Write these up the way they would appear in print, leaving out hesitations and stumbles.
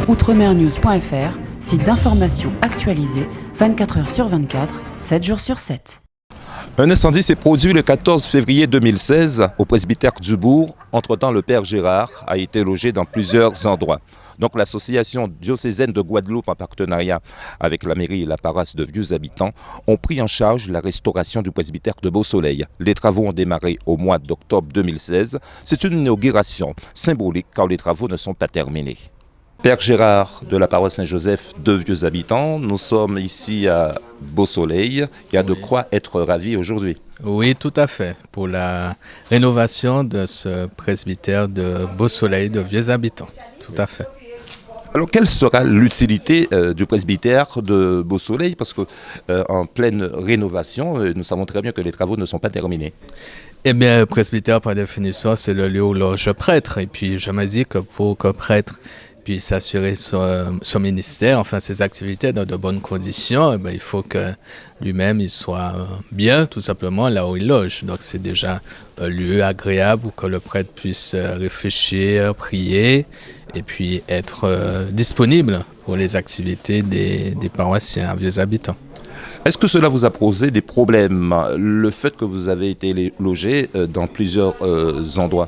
Outremernews.fr, site d'information actualisé 24 heures sur 24, 7 jours sur 7. Un incendie s'est produit le 14 février 2016 au presbytère du Bourg. Entre-temps, le père Gérard a été logé dans plusieurs endroits. Donc l'association diocésaine de Guadeloupe, en partenariat avec la mairie et la paroisse de Vieux Habitants, ont pris en charge la restauration du presbytère de Beau-Soleil. Les travaux ont démarré au mois d'octobre 2016. C'est une inauguration symbolique car les travaux ne sont pas terminés. Père Gérard de la paroisse Saint-Joseph de Vieux Habitants, nous sommes ici à Beau-Soleil. Il y a de quoi être ravi aujourd'hui. Oui, tout à fait, pour la rénovation de ce presbytère de Beau-Soleil de Vieux Habitants. Tout à fait. Alors, quelle sera l'utilité du presbytère de Beau-Soleil? Parce qu'en pleine rénovation, nous savons très bien que les travaux ne sont pas terminés. Eh bien, le presbytère, par définition, c'est le lieu où loge le prêtre. Et puis, je me dis que pour qu'un prêtre puisse assurer son ministère, enfin ses activités dans de bonnes conditions, eh bien, il faut que lui-même il soit bien, tout simplement, là où il loge. Donc, c'est déjà un lieu agréable où que le prêtre puisse réfléchir, prier, et puis être disponible pour les activités des paroissiens, Vieux Habitants. Est-ce que cela vous a posé des problèmes, le fait que vous avez été logé dans plusieurs endroits?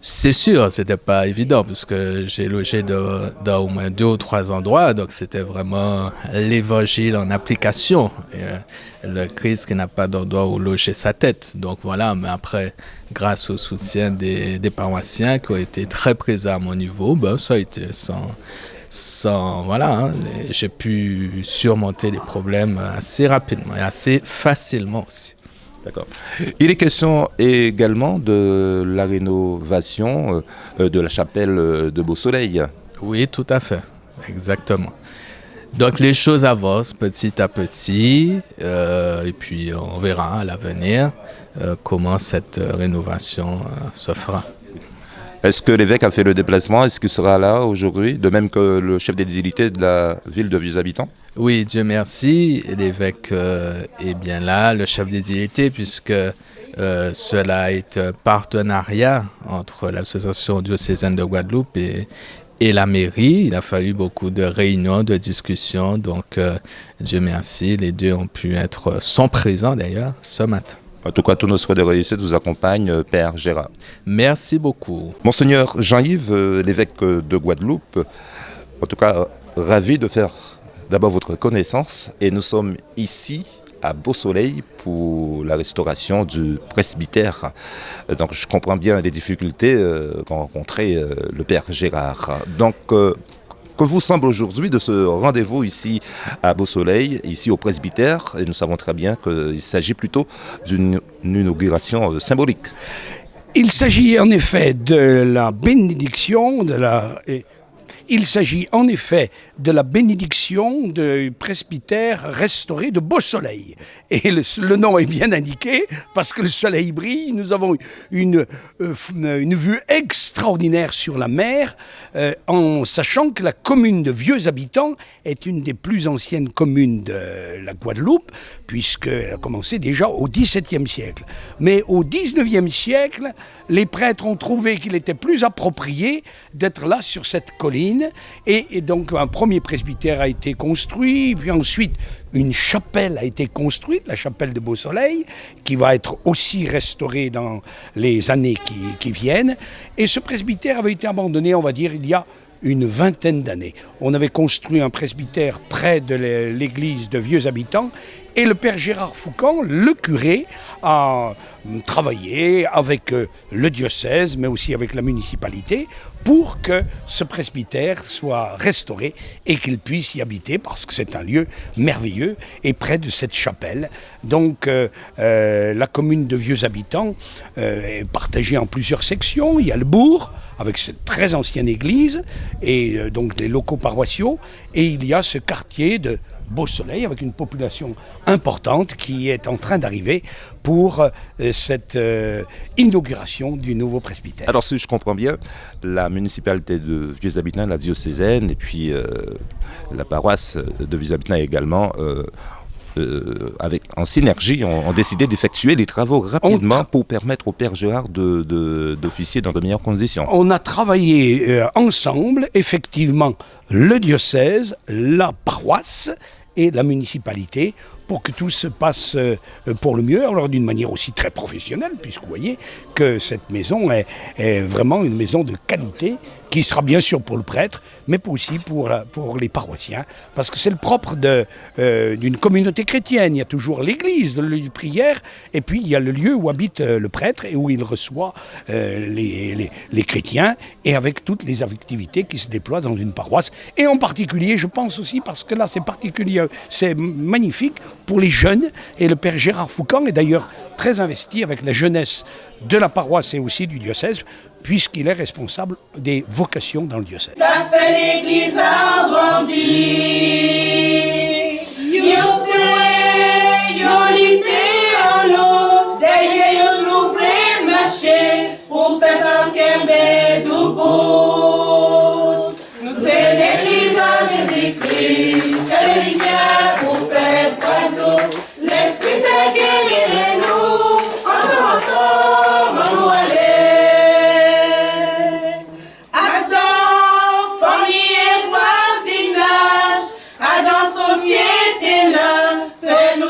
C'est sûr, c'était pas évident parce que j'ai logé dans au moins 2 ou 3 endroits, donc c'était vraiment l'évangile en application. Et, le Christ qui n'a pas d'endroit où loger sa tête. Donc voilà, mais après, grâce au soutien des paroissiens qui ont été très présents à mon niveau, ben ça a été voilà, hein, j'ai pu surmonter les problèmes assez rapidement et assez facilement aussi. D'accord. Il est question également de la rénovation de la chapelle de Beau-Soleil. Oui, tout à fait, exactement. Donc les choses avancent petit à petit et puis on verra à l'avenir comment cette rénovation se fera. Est-ce que l'évêque a fait le déplacement? Est-ce qu'il sera là aujourd'hui? De même que le chef des divinités de la ville de Vieux Habitants? Oui, Dieu merci. L'évêque est bien là, le chef des divinités, puisque cela est un partenariat entre l'association diocésaine de Guadeloupe et la mairie. Il a fallu beaucoup de réunions, de discussions. Donc, Dieu merci, les deux sont présents d'ailleurs ce matin. En tout cas, tous nos souhaits de réussite vous accompagnent, Père Gérard. Merci beaucoup. Monseigneur Jean-Yves, l'évêque de Guadeloupe, en tout cas, ravi de faire d'abord votre connaissance. Et nous sommes ici à Beau-Soleil pour la restauration du presbytère. Donc, je comprends bien les difficultés qu'a rencontré le Père Gérard. Donc, que vous semble aujourd'hui de ce rendez-vous ici à Beau-Soleil, ici au presbytère? Et nous savons très bien qu'il s'agit plutôt d'une inauguration symbolique. Il s'agit en effet de la bénédiction du presbytère restauré de Beau-Soleil. Et le nom est bien indiqué parce que le soleil brille. Nous avons une vue extraordinaire sur la mer, en sachant que la commune de Vieux Habitants est une des plus anciennes communes de la Guadeloupe, puisqu'elle a commencé déjà au XVIIe siècle. Mais au XIXe siècle, les prêtres ont trouvé qu'il était plus approprié d'être là sur cette colline. Et donc un premier presbytère a été construit, puis ensuite une chapelle a été construite, la chapelle de Beau-Soleil, qui va être aussi restaurée dans les années qui viennent. Et ce presbytère avait été abandonné, on va dire, il y a une vingtaine d'années. On avait construit un presbytère près de l'église de Vieux Habitants et le père Gérard Foucan, le curé, a travaillé avec le diocèse, mais aussi avec la municipalité, pour que ce presbytère soit restauré et qu'il puisse y habiter, parce que c'est un lieu merveilleux et près de cette chapelle. Donc la commune de Vieux Habitants est partagée en plusieurs sections. Il y a le bourg, avec cette très ancienne église, et donc des locaux paroissiaux, et il y a ce quartier de Beau-Soleil avec une population importante qui est en train d'arriver pour cette inauguration du nouveau presbytère. Alors si je comprends bien, la municipalité de Vieux Habitants, la diocésaine et puis la paroisse de Vieux Habitants également en synergie, ont décidé d'effectuer les travaux rapidement pour permettre au Père Gérard d'officier dans de meilleures conditions. On a travaillé ensemble, effectivement, le diocèse, la paroisse et la municipalité, pour que tout se passe pour le mieux, alors d'une manière aussi très professionnelle, puisque vous voyez que cette maison est vraiment une maison de qualité, qui sera bien sûr pour le prêtre, mais aussi pour les paroissiens, parce que c'est le propre d'une communauté chrétienne. Il y a toujours l'église, le lieu de prière, et puis il y a le lieu où habite le prêtre et où il reçoit les chrétiens, et avec toutes les activités qui se déploient dans une paroisse. Et en particulier, je pense aussi, parce que là c'est particulier, c'est magnifique, pour les jeunes, et le Père Gérard Foucan est d'ailleurs très investi avec la jeunesse de la paroisse et aussi du diocèse, puisqu'il est responsable des vocations dans le diocèse. Ça fait l'église agrandie, yo souhait, yo lité en l'eau, derrière yo nous voulons marcher, pour faire un kembe du beau. Nous c'est l'église en Jésus-Christ, c'est la lumière pour faire Guadeloupe, l'esprit c'est guérir nous, ensemble, on nous aller.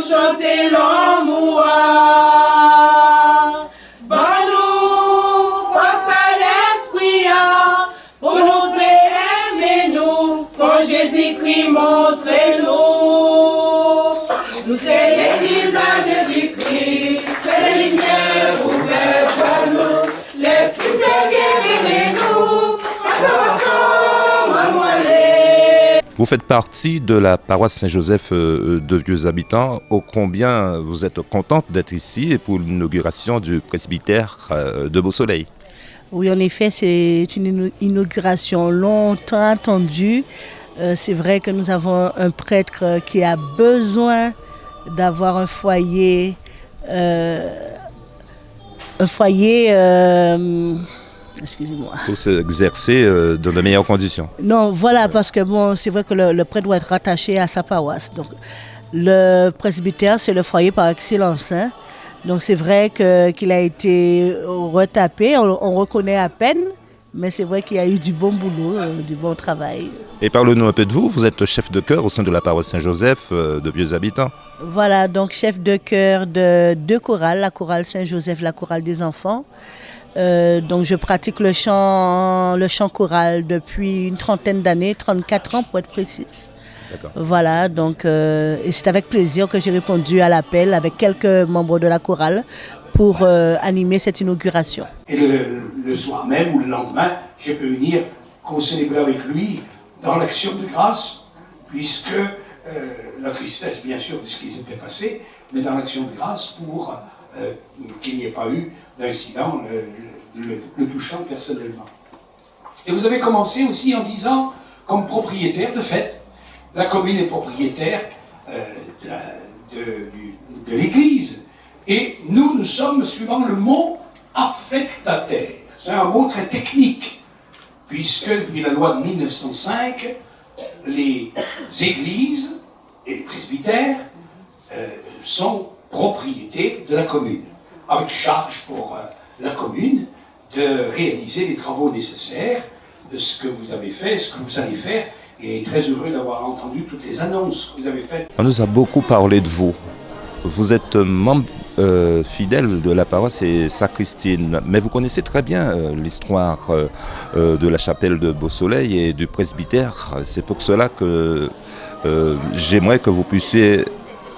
Chanter l'amour, nous face à l'esprit, pour nous aimer nous, quand Jésus-Christ montre-nous. Nous c'est l'église à Jésus-Christ, c'est la lumière pour faire nous. L'esprit c'est guérir nous, ensemble, on aller. Vous faites partie de la paroisse Saint-Joseph de Vieux-Habitants. Ô combien vous êtes contente d'être ici et pour l'inauguration du presbytère de Beau-Soleil. Oui, en effet, c'est une inauguration longtemps attendue. C'est vrai que nous avons un prêtre qui a besoin d'avoir un foyer excusez-moi. Pour s'exercer dans de meilleures conditions. Non, voilà, parce que bon, c'est vrai que le prêtre doit être rattaché à sa paroisse. Donc, le presbytère, c'est le foyer par excellence. Hein. Donc, c'est vrai qu'il a été retapé, on reconnaît à peine, mais c'est vrai qu'il y a eu du bon boulot, du bon travail. Et parlez-nous un peu de vous. Vous êtes chef de chœur au sein de la paroisse Saint-Joseph de Vieux-Habitants. Voilà, donc chef de chœur de deux chorales, la chorale Saint-Joseph, la chorale des enfants. Donc je pratique le chant choral depuis une trentaine d'années, 34 ans pour être précise. D'accord. Voilà, donc et c'est avec plaisir que j'ai répondu à l'appel avec quelques membres de la chorale pour animer cette inauguration. Et le soir même ou le lendemain, j'ai pu venir célébrer avec lui dans l'action de grâce, puisque la tristesse bien sûr de ce qui s'était passé, mais dans l'action de grâce pour qu'il n'y ait pas eu d'incident le touchant personnellement. Et vous avez commencé aussi en disant, comme propriétaire, de fait, la commune est propriétaire de l'église. Et nous sommes, suivant le mot, affectataires. C'est un mot très technique, puisque depuis la loi de 1905, les églises et les presbytères sont propriété de la commune, avec charge pour la commune de réaliser les travaux nécessaires de ce que vous avez fait, ce que vous allez faire, et très heureux d'avoir entendu toutes les annonces que vous avez faites. On nous a beaucoup parlé de vous. Vous êtes membre fidèle de la paroisse et sacristine, mais vous connaissez très bien l'histoire de la chapelle de Beau-Soleil et du presbytère. C'est pour cela que j'aimerais que vous puissiez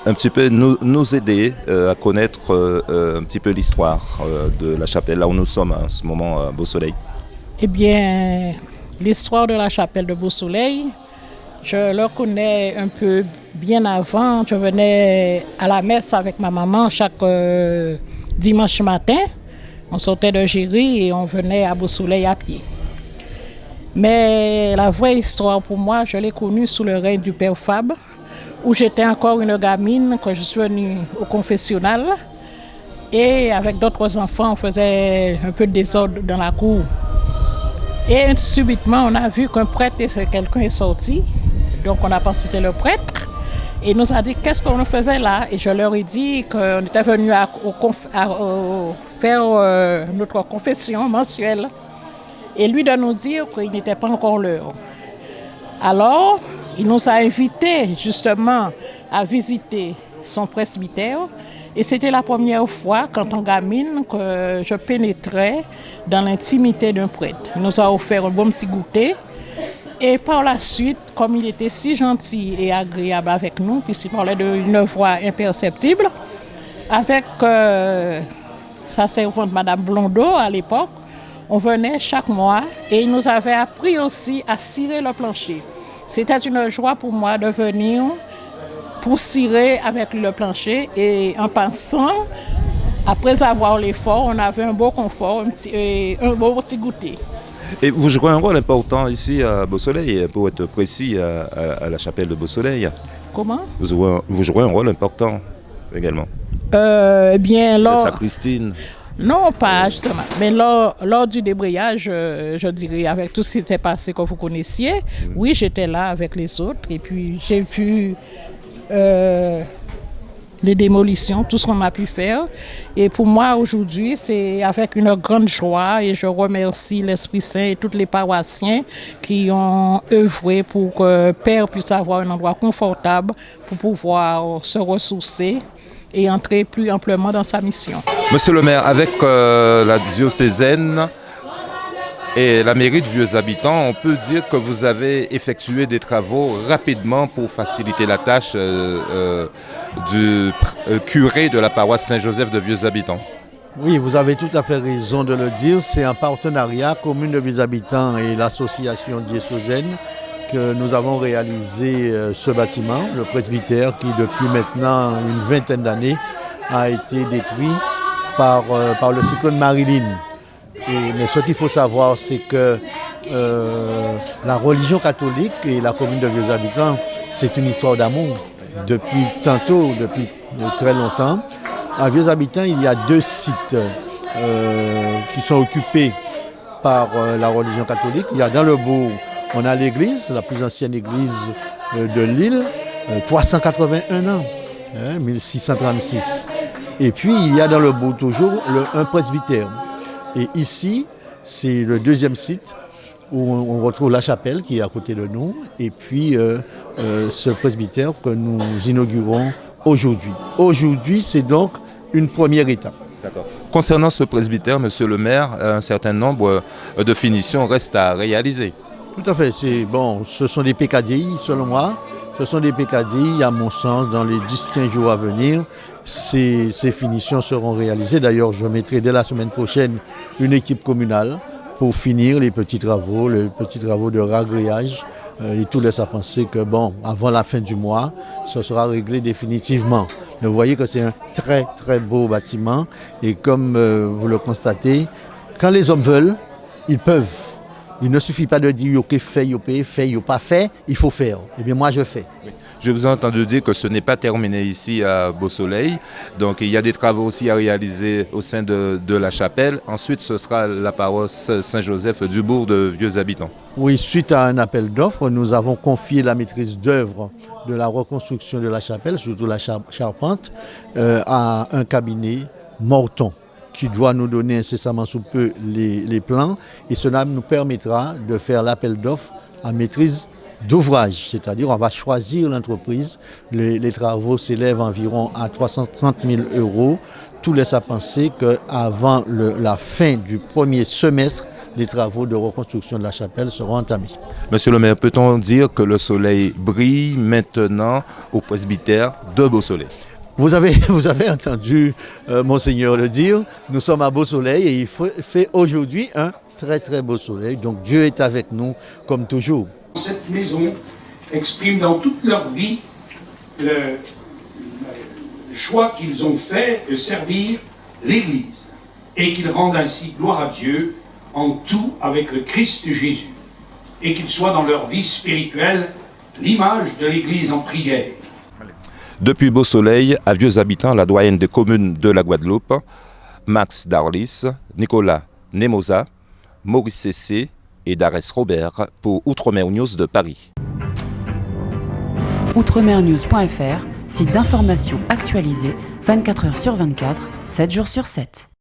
un petit peu nous aider à connaître un petit peu l'histoire de la chapelle, là où nous sommes en ce moment à Beau-Soleil. Eh bien, l'histoire de la chapelle de Beau-Soleil, je le connais un peu bien avant. Je venais à la messe avec ma maman chaque dimanche matin. On sortait de Géry et on venait à Beau-Soleil à pied. Mais la vraie histoire pour moi, je l'ai connue sous le règne du Père Fabre, où j'étais encore une gamine quand je suis venue au confessionnal. Et avec d'autres enfants, on faisait un peu de désordre dans la cour. Et subitement, on a vu qu'un prêtre et quelqu'un est sorti. Donc on a pensé que c'était le prêtre. Et il nous a dit qu'est-ce qu'on faisait là. Et je leur ai dit qu'on était venu faire notre confession mensuelle. Et lui de nous dire qu'il n'était pas encore l'heure. Alors, il nous a invités justement à visiter son presbytère. Et c'était la première fois, quand on gamine, que je pénétrais dans l'intimité d'un prêtre. Il nous a offert un bon petit goûter. Et par la suite, comme il était si gentil et agréable avec nous, puisqu'il parlait d'une voix imperceptible, avec sa servante Madame Blondeau à l'époque, on venait chaque mois et il nous avait appris aussi à cirer le plancher. C'était une joie pour moi de venir pour cirer avec le plancher et en pensant, après avoir l'effort, on avait un beau confort et un beau petit goûter. Et vous jouez un rôle important ici à Beau-Soleil, pour être précis, à la chapelle de Beau-Soleil. Comment? Vous jouez un rôle important également. Bien, La lors... sacristine. Non, pas justement. Mais lors du débrayage, je dirais, avec tout ce qui s'était passé que vous connaissiez, oui, j'étais là avec les autres et puis j'ai vu les démolitions, tout ce qu'on a pu faire. Et pour moi, aujourd'hui, c'est avec une grande joie et je remercie l'Esprit Saint et tous les paroissiens qui ont œuvré pour que Père puisse avoir un endroit confortable pour pouvoir se ressourcer et entrer plus amplement dans sa mission. Monsieur le maire, avec la diocésaine et la mairie de Vieux-Habitants, on peut dire que vous avez effectué des travaux rapidement pour faciliter la tâche du curé de la paroisse Saint-Joseph de Vieux-Habitants. Oui, vous avez tout à fait raison de le dire. C'est un partenariat commune de Vieux-Habitants et l'association diocésaine que nous avons réalisé ce bâtiment, le presbytère, qui depuis maintenant une vingtaine d'années a été détruit par le cyclone Marilyn. Mais ce qu'il faut savoir, c'est que la religion catholique et la commune de Vieux-Habitants, c'est une histoire d'amour. Depuis très longtemps. À Vieux-Habitants, il y a 2 sites qui sont occupés par la religion catholique. Il y a dans le bourg, on a l'église, la plus ancienne église de l'île, 381 ans, 1636. Et puis, il y a dans le bourg toujours un presbytère. Et ici, c'est le 2e site où on retrouve la chapelle qui est à côté de nous, et puis ce presbytère que nous inaugurons aujourd'hui. Aujourd'hui, c'est donc une première étape. D'accord. Concernant ce presbytère, monsieur le maire, un certain nombre de finitions restent à réaliser. Tout à fait. Ce sont des peccadilles, selon moi. Ce sont des peccadilles, à mon sens, dans les 10-15 jours à venir. Ces finitions seront réalisées. D'ailleurs, je mettrai dès la semaine prochaine une équipe communale pour finir les petits travaux de ragréage. Et tout laisse à penser que, avant la fin du mois, ce sera réglé définitivement. Mais vous voyez que c'est un très, très beau bâtiment. Et comme vous le constatez, quand les hommes veulent, ils peuvent. Il ne suffit pas de dire « fait, pas fait », il faut faire. Eh bien, moi, je fais. Je vous ai entendu dire que ce n'est pas terminé ici à Beau-Soleil. Donc, il y a des travaux aussi à réaliser au sein de la chapelle. Ensuite, ce sera la paroisse Saint-Joseph du bourg de Vieux-Habitants. Oui, suite à un appel d'offres, nous avons confié la maîtrise d'œuvre de la reconstruction de la chapelle, surtout la charpente, à un cabinet Morton, qui doit nous donner incessamment sous peu les plans. Et cela nous permettra de faire l'appel d'offres à maîtrise d'ouvrage, c'est-à-dire on va choisir l'entreprise. Les travaux s'élèvent environ à 330 000 €. Tout laisse à penser qu'avant la fin du premier semestre, les travaux de reconstruction de la chapelle seront entamés. Monsieur le maire, peut-on dire que le soleil brille maintenant au presbytère de Beau-Soleil? Vous avez entendu Monseigneur le dire, nous sommes à Beau-Soleil et il fait aujourd'hui un très très beau soleil. Donc Dieu est avec nous comme toujours. Cette maison exprime dans toute leur vie le choix qu'ils ont fait de servir l'Église et qu'ils rendent ainsi gloire à Dieu en tout avec le Christ Jésus et qu'ils soient dans leur vie spirituelle l'image de l'Église en prière. Depuis Beau-Soleil, à Vieux-Habitants, la doyenne des communes de la Guadeloupe, Max Darlis, Nicolas Nemosa, Maurice Cessé et Darès Robert pour Outre-mer News de Paris. outremernews.fr, site d'information actualisé 24 h sur 24, 7 jours sur 7.